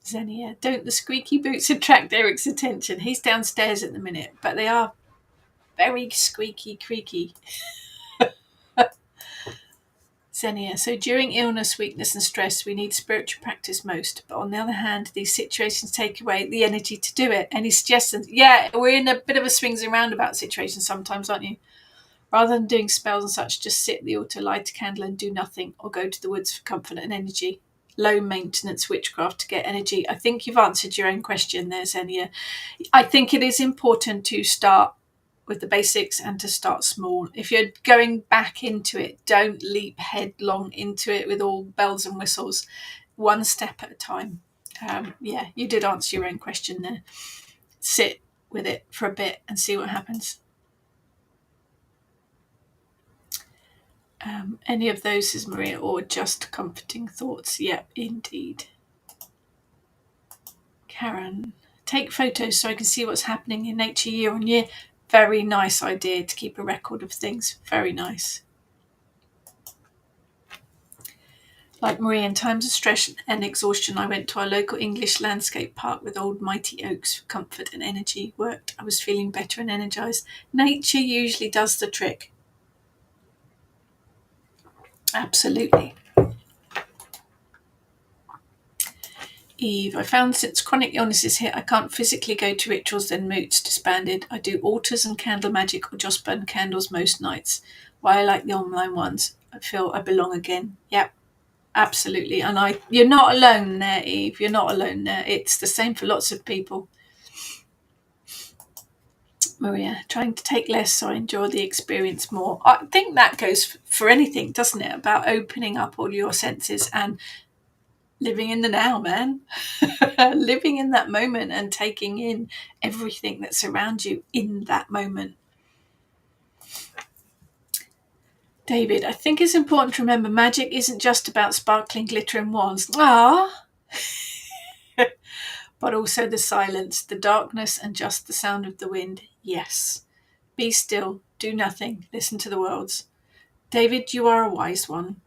Xenia, don't the squeaky boots attract Eric's attention? He's downstairs at the minute, but they are very squeaky, creaky. Xenia, so during illness, weakness and stress, we need spiritual practice most. But on the other hand, these situations take away the energy to do it. Any suggestions? Yeah, we're in a bit of a swings and roundabout situation sometimes, aren't you? Rather than doing spells and such, just sit at the altar, light a candle and do nothing, or go to the woods for comfort and energy. Low maintenance witchcraft to get energy. I think you've answered your own question there, Xenia. I think it is important to start with the basics and to start small. If you're going back into it, don't leap headlong into it with all bells and whistles. One step at a time. Yeah, you did answer your own question there. Sit with it for a bit and see what happens. Any of those, says Maria, or just comforting thoughts? Yep, indeed. Karen, take photos so I can see what's happening in nature year on year. Very nice idea to keep a record of things. Very nice. Like Maria, in times of stress and exhaustion, I went to our local English landscape park with old mighty oaks for comfort and energy. Worked. I was feeling better and energized. Nature usually does the trick. Absolutely. Eve, I found since chronic illnesses hit, I can't physically go to rituals, then moots disbanded. I do altars and candle magic or just burn candles most nights. Why I like the online ones. I feel I belong again. Yep, absolutely. And you're not alone there, Eve. You're not alone there. It's the same for lots of people. Maria, trying to take less so I enjoy the experience more. I think that goes for anything, doesn't it? About opening up all your senses and living in the now, man. Living in that moment and taking in everything that's around you in that moment. David, I think it's important to remember magic isn't just about sparkling glitter and wands. But also the silence, the darkness, and just the sound of the wind. Yes. Be still, do nothing, listen to the worlds. David, you are a wise one.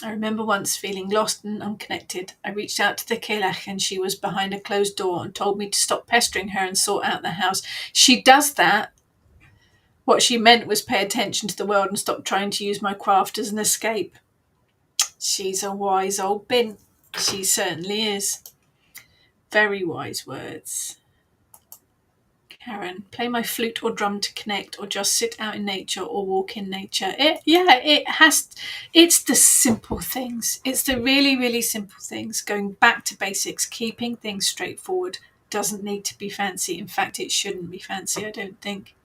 I remember once feeling lost and unconnected. I reached out to the Kelach and she was behind a closed door and told me to stop pestering her and sort out the house. She does that. What she meant was pay attention to the world and stop trying to use my craft as an escape. She's a wise old bint. She certainly is. Very wise words. Karen, play my flute or drum to connect, or just sit out in nature or walk in nature. It's the simple things. It's the really, really simple things. Going back to basics, keeping things straightforward. Doesn't need to be fancy. In fact, it shouldn't be fancy, I don't think.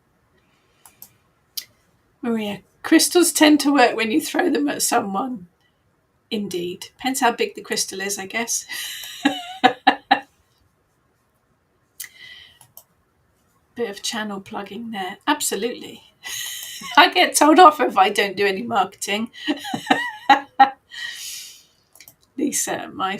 Maria, crystals tend to work when you throw them at someone. Indeed. Depends how big the crystal is, I guess. bit of channel plugging there. Absolutely. I get told off if I don't do any marketing. Lisa, my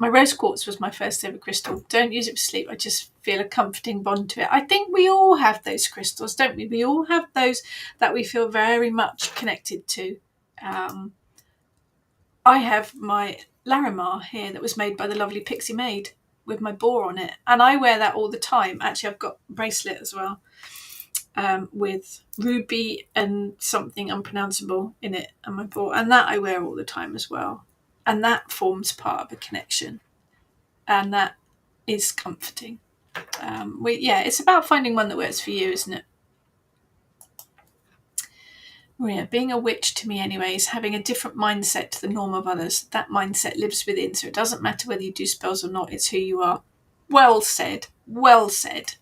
rose quartz was my first ever crystal. Don't use it for sleep. I just feel a comforting bond to it. I think we all have those crystals, don't we? We all have those that we feel very much connected to. I have my Larimar here that was made by the lovely Pixie Maid with my boar on it, and I wear that all the time. Actually, I've got a bracelet as well with ruby and something unpronounceable in it, and my boar, and that I wear all the time as well. And that forms part of a connection, and that is comforting. It's about finding one that works for you, isn't it? Maria, being a witch to me anyway is having a different mindset to the norm of others. That mindset lives within, so it doesn't matter whether you do spells or not, it's who you are. Well said, well said.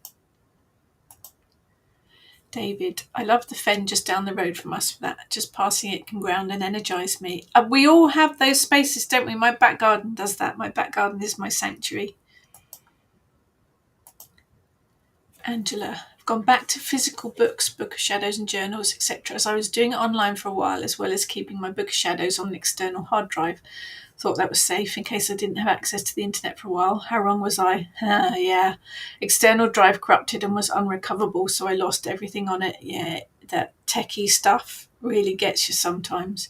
David, I love the fen just down the road from us for that. Just passing it can ground and energise me. We all have those spaces, don't we? My back garden does that. My back garden is my sanctuary. Angela, I've gone back to physical books, Book of Shadows and journals, etc. as I was doing it online for a while, as well as keeping my Book of Shadows on an external hard drive. Thought that was safe in case I didn't have access to the internet for a while. How wrong was I? Yeah. External drive corrupted and was unrecoverable, so I lost everything on it. Yeah, that techie stuff really gets you sometimes.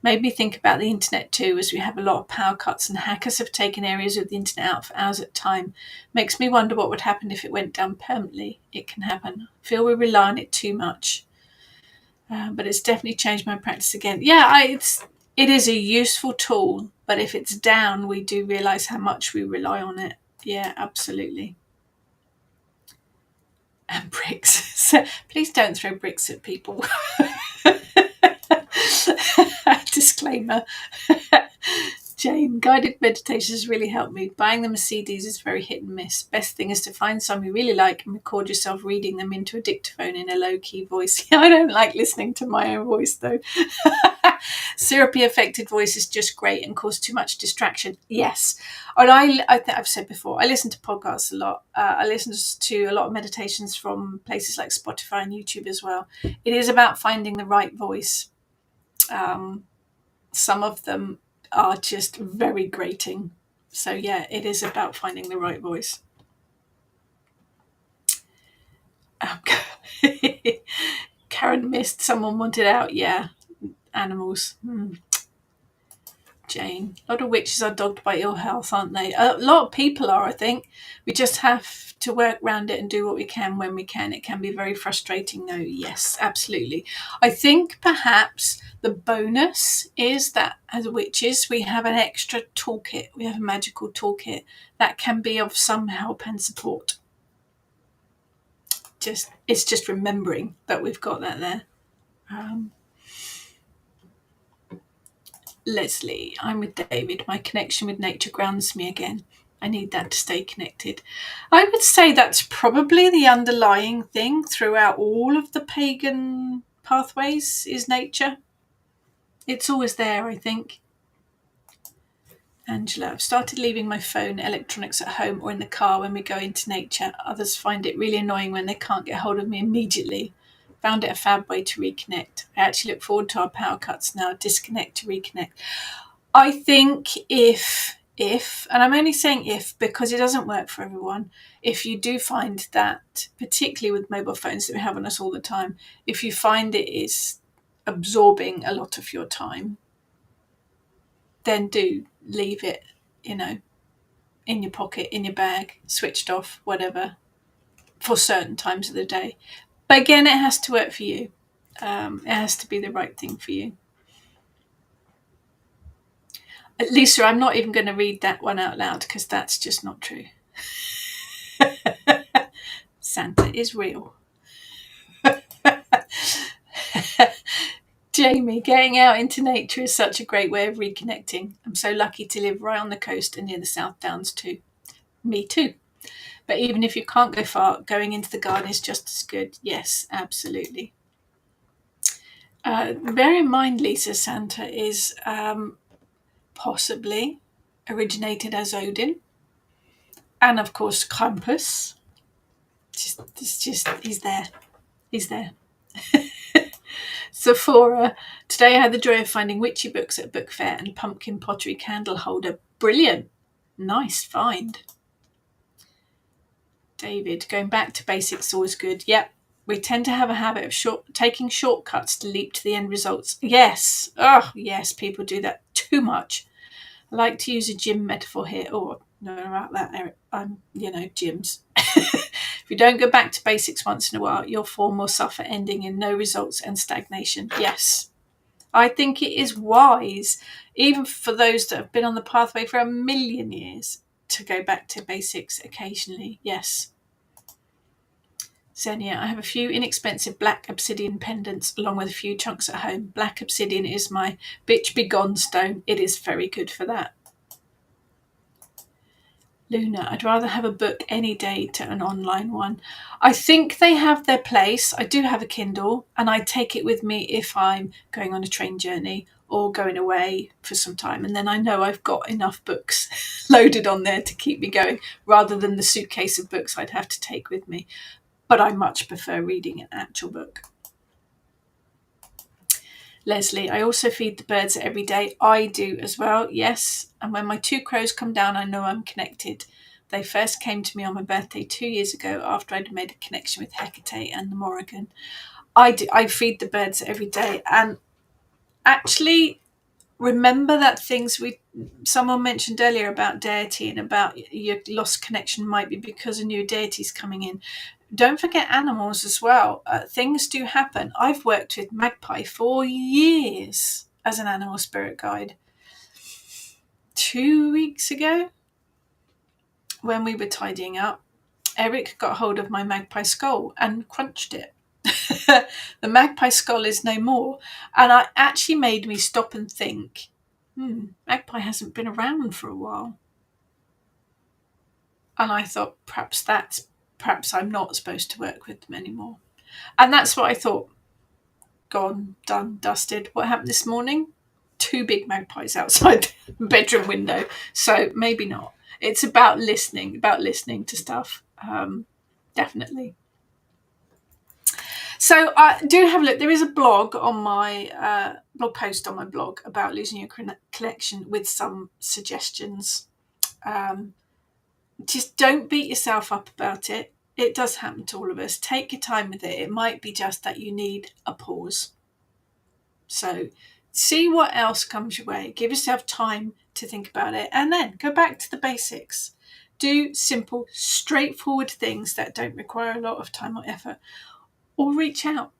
Made me think about the internet too, as we have a lot of power cuts and hackers have taken areas of the internet out for hours at a time. Makes me wonder what would happen if it went down permanently. It can happen. I feel we rely on it too much. But it's definitely changed my practice again. Yeah, it is a useful tool, but if it's down, we do realise how much we rely on it. Yeah, absolutely. And bricks. So please don't throw bricks at people. Disclaimer. Jane, guided meditations really helped me. Buying them as CDs is very hit and miss. Best thing is to find some you really like and record yourself reading them into a dictaphone in a low-key voice. I don't like listening to my own voice though. Syrupy affected voice is just great and cause too much distraction. Yes. And I think I've said before, I listen to podcasts a lot. I listen to a lot of meditations from places like Spotify and YouTube as well. It is about finding the right voice. Some of them are just very grating. So yeah, it is about finding the right voice. Karen missed, someone wanted out. Yeah, animals. Jane, a lot of witches are dogged by ill health, aren't they? A lot of people are, I think. We just have to work around it and do what we can when we can. It can be very frustrating though. Yes, absolutely. I think perhaps the bonus is that as witches we have an extra toolkit. We have a magical toolkit that can be of some help and support. It's just remembering that we've got that there. Leslie, I'm with David. My connection with nature grounds me again. I need that to stay connected. I would say that's probably the underlying thing throughout all of the pagan pathways is nature. It's always there, I think. Angela, I've started leaving my phone electronics at home or in the car when we go into nature. Others find it really annoying when they can't get hold of me immediately. Found it a fab way to reconnect. I actually look forward to our power cuts now. Disconnect to reconnect. I think if, and I'm only saying if because it doesn't work for everyone, if you do find that, particularly with mobile phones that we have on us all the time, if you find it is absorbing a lot of your time, then do leave it, in your pocket, in your bag, switched off, whatever, for certain times of the day. But again, it has to work for you. It has to be the right thing for you. Lisa, I'm not even going to read that one out loud because that's just not true. Santa is real. Jamie, getting out into nature is such a great way of reconnecting. I'm so lucky to live right on the coast and near the South Downs too. Me too. But even if you can't go far, going into the garden is just as good. Yes, absolutely. Bear in mind, Lisa, Santa is possibly originated as Odin, and of course Krampus. he's there. He's there. Sephora. Today I had the joy of finding witchy books at a book fair and pumpkin pottery candle holder. Brilliant. Nice find. David, going back to basics is always good. Yep. We tend to have a habit of taking shortcuts to leap to the end results. Yes. Oh, yes, people do that too much. I like to use a gym metaphor here. Oh, no about that, Eric. Gyms. If you don't go back to basics once in a while, your form will suffer, ending in no results and stagnation. Yes. I think it is wise, even for those that have been on the pathway for 1,000,000 years, to go back to basics occasionally. Yes. Xenia, I have a few inexpensive black obsidian pendants along with a few chunks at home. Black obsidian is my bitch be gone stone. It is very good for that. Luna, I'd rather have a book any day to an online one. I think they have their place. I do have a Kindle and I take it with me if I'm going on a train journey or going away for some time. And then I know I've got enough books loaded on there to keep me going rather than the suitcase of books I'd have to take with me. But I much prefer reading an actual book. Leslie, I also feed the birds every day. I do as well, yes. And when my 2 crows come down, I know I'm connected. They first came to me on my birthday 2 years ago after I'd made a connection with Hecate and the Morrigan. I feed the birds every day. And actually, remember that someone mentioned earlier about deity and about your lost connection might be because a new deity's coming in. Don't forget animals as well. Things do happen. I've worked with Magpie for years as an animal spirit guide. 2 weeks ago, when we were tidying up, Eric got hold of my magpie skull and crunched it. The magpie skull is no more. And it actually made me stop and think, magpie hasn't been around for a while. And I thought, perhaps I'm not supposed to work with them anymore. And that's what I thought. Gone, done, dusted. What happened this morning? 2 big magpies outside the bedroom window. So maybe not. It's about listening to stuff. Definitely. So do have a look. There is a blog on my blog post on my blog about losing your collection with some suggestions. Just don't beat yourself up about it. It does happen to all of us. Take your time with it. It might be just that you need a pause. So see what else comes your way. Give yourself time to think about it and then go back to the basics. Do simple, straightforward things that don't require a lot of time or effort. Or reach out.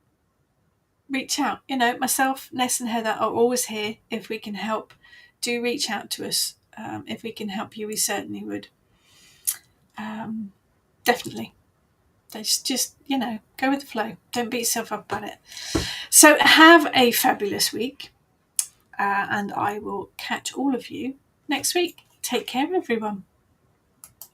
Myself, Ness and Heather are always here if we can help. Do reach out to us. If we can help you, we certainly would. Definitely. Just go with the flow. Don't beat yourself up about it. So have a fabulous week. And I will catch all of you next week. Take care, everyone.